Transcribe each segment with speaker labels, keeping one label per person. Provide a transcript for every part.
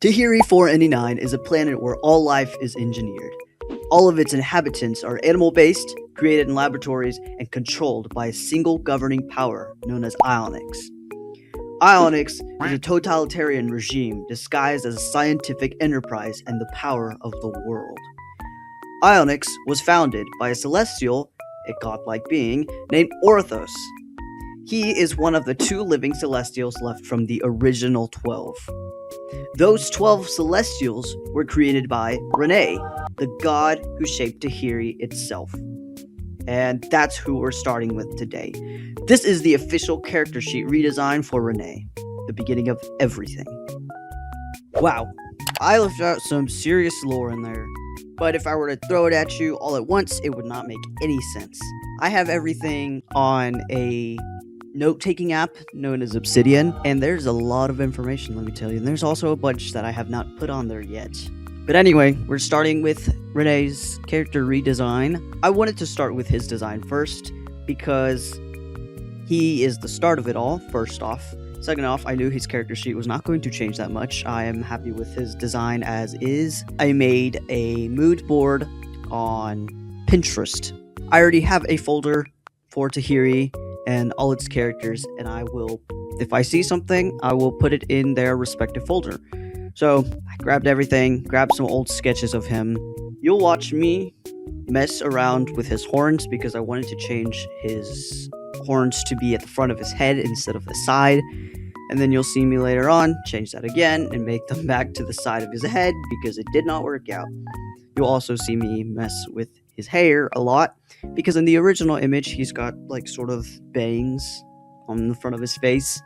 Speaker 1: Tehiri-4ND9 is a planet where all life is engineered. All of its inhabitants are animal-based, created in laboratories, and controlled by a single governing power known as Ionics. Ionics is a totalitarian regime disguised as a scientific enterprise and the power of the world. Ionics was founded by a celestial, a godlike being, named Orthos. He is one of the 2 living celestials left from the original 12. Those 12 celestials were created by Ranae, the god who shaped Tehiri itself. And that's who we're starting with today. This is the official character sheet redesign for Ranae, the beginning of everything. Wow, I left out some serious lore in there, but if I were to throw it at you all at once, it would not make any sense. I have everything on a note-taking app known as Obsidian, and there's a lot of information, let me tell you, and there's also a bunch that I have not put on there yet. But anyway, we're starting with Ranae's character redesign. I wanted to start with his design first, because he is the start of it all, first off. Second off, I knew his character sheet was not going to change that much. I am happy with his design as is. I made a mood board on Pinterest. I already have a folder for Tehiri and all its characters, and I will, if I see something, I will put it in their respective folder. So I grabbed everything, grabbed some old sketches of him. You'll watch me mess around with his horns because I wanted to change his horns to be at the front of his head instead of the side. And then you'll see me later on change that again and make them back to the side of his head because it did not work out. You'll also see me mess with his hair a lot because in the original image he's got like sort of bangs on the front of his face,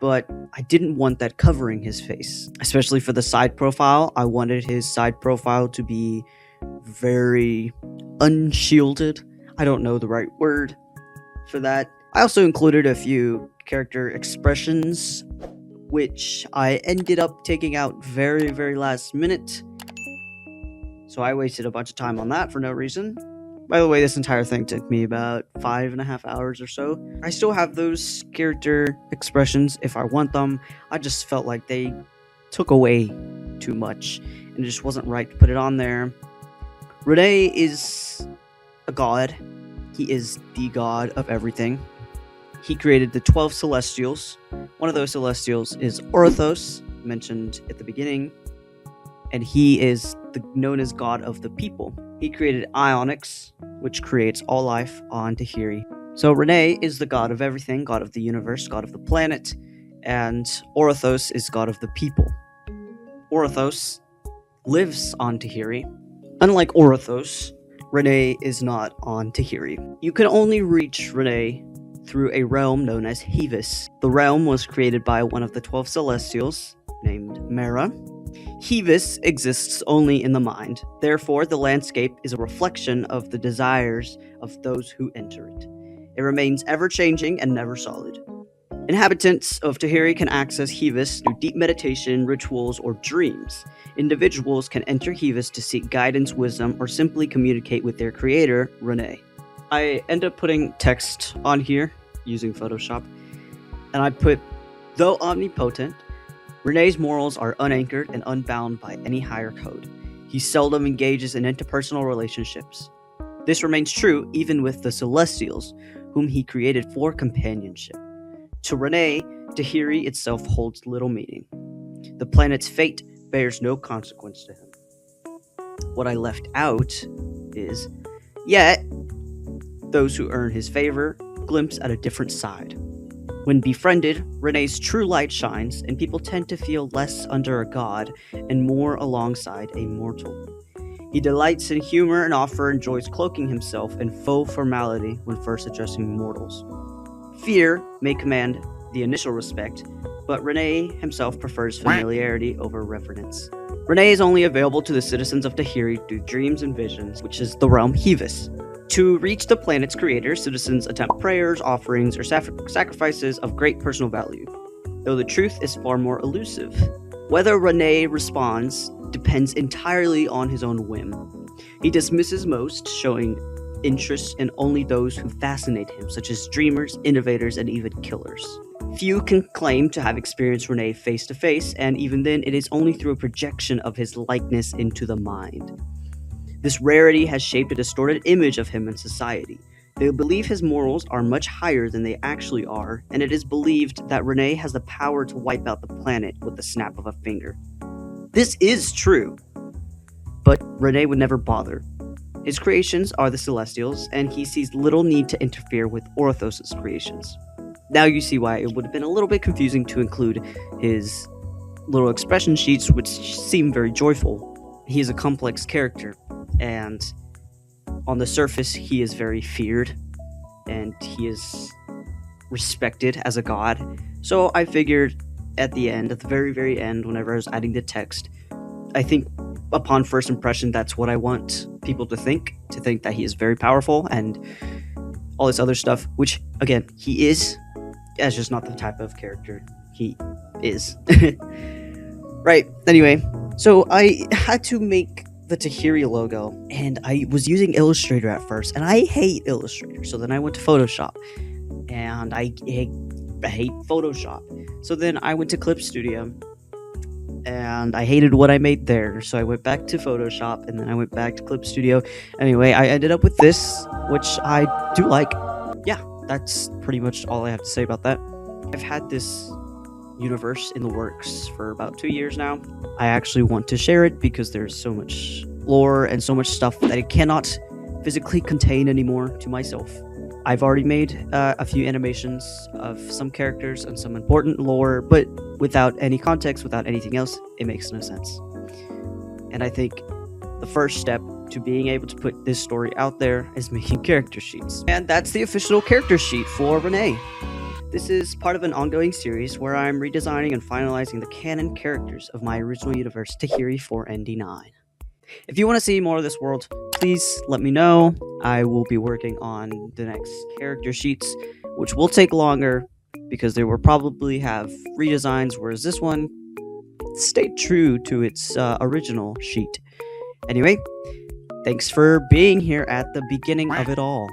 Speaker 1: but I didn't want that covering his face, especially for the side profile. I wanted his side profile to be very unshielded. I don't know the right word for that. I also included a few character expressions which I ended up taking out very, very last minute. So I wasted a bunch of time on that for no reason. By the way, this entire thing took me about 5.5 hours or so. I still have those character expressions if I want them. I just felt like they took away too much and it just wasn't right to put it on there. Ranae is a god. He is the god of everything. He created the 12 celestials. One of those celestials is Orthos, mentioned at the beginning. And he is known as God of the people. He created Ionics, which creates all life on Tehiri. So Ranae is the god of everything, god of the universe, god of the planet, and Orthos is god of the people. Orthos lives on Tehiri. Unlike Orthos, Ranae is not on Tehiri. You can only reach Ranae through a realm known as Hevis. The realm was created by one of the 12 celestials, named Mera. Hevis exists only in the mind. Therefore, the landscape is a reflection of the desires of those who enter it. It remains ever-changing and never solid. Inhabitants of Tehiri can access Hevis through deep meditation, rituals, or dreams. Individuals can enter Hevis to seek guidance, wisdom, or simply communicate with their creator, Ranae. I end up putting text on here using Photoshop, and I put, though omnipotent, Ranae's morals are unanchored and unbound by any higher code. He seldom engages in interpersonal relationships. This remains true even with the Celestials, whom he created for companionship. To Ranae, Tehiri itself holds little meaning. The planet's fate bears no consequence to him. What I left out is, yet, those who earn his favor glimpse at a different side. When befriended, Ranae's true light shines, and people tend to feel less under a god and more alongside a mortal. He delights in humor and often enjoys cloaking himself in faux formality when first addressing mortals. Fear may command the initial respect, but Ranae himself prefers familiarity over reverence. Ranae is only available to the citizens of Tehiri through dreams and visions, which is the realm Hevis. To reach the planet's creator, citizens attempt prayers, offerings, or sacrifices of great personal value, though the truth is far more elusive. Whether Ranae responds depends entirely on his own whim. He dismisses most, showing interest in only those who fascinate him, such as dreamers, innovators, and even killers. Few can claim to have experienced Ranae face to face, and even then, it is only through a projection of his likeness into the mind. This rarity has shaped a distorted image of him in society. They believe his morals are much higher than they actually are, and it is believed that Ranae has the power to wipe out the planet with the snap of a finger. This is true, but Ranae would never bother. His creations are the Celestials, and he sees little need to interfere with Orthos' creations. Now you see why it would have been a little bit confusing to include his little expression sheets, which seem very joyful. He is a complex character, and on the surface, he is very feared, and he is respected as a god. So I figured at the very, very end, whenever I was adding the text, I think upon first impression, that's what I want people to think that he is very powerful and all this other stuff, which, again, he is. That's just not the type of character he is. Right, anyway, so I had to make the Tehiri logo, and I was using Illustrator at first, and I hate Illustrator, so then I went to Photoshop, and I hate Photoshop. So then I went to Clip Studio, and I hated what I made there, so I went back to Photoshop, and then I went back to Clip Studio. Anyway, I ended up with this, which I do like. Yeah, that's pretty much all I have to say about that. I've had this universe in the works for about 2 years now. I actually want to share it because there's so much lore and so much stuff that it cannot physically contain anymore to myself. I've already made a few animations of some characters and some important lore, but without any context, without anything else, it makes no sense. And I think the first step to being able to put this story out there is making character sheets. And that's the official character sheet for Ranae. This is part of an ongoing series where I'm redesigning and finalizing the canon characters of my original universe, Tehiri-4ND9. If you want to see more of this world, please let me know. I will be working on the next character sheets, which will take longer because they will probably have redesigns, whereas this one stayed true to its original sheet. Anyway, thanks for being here at the beginning of it all.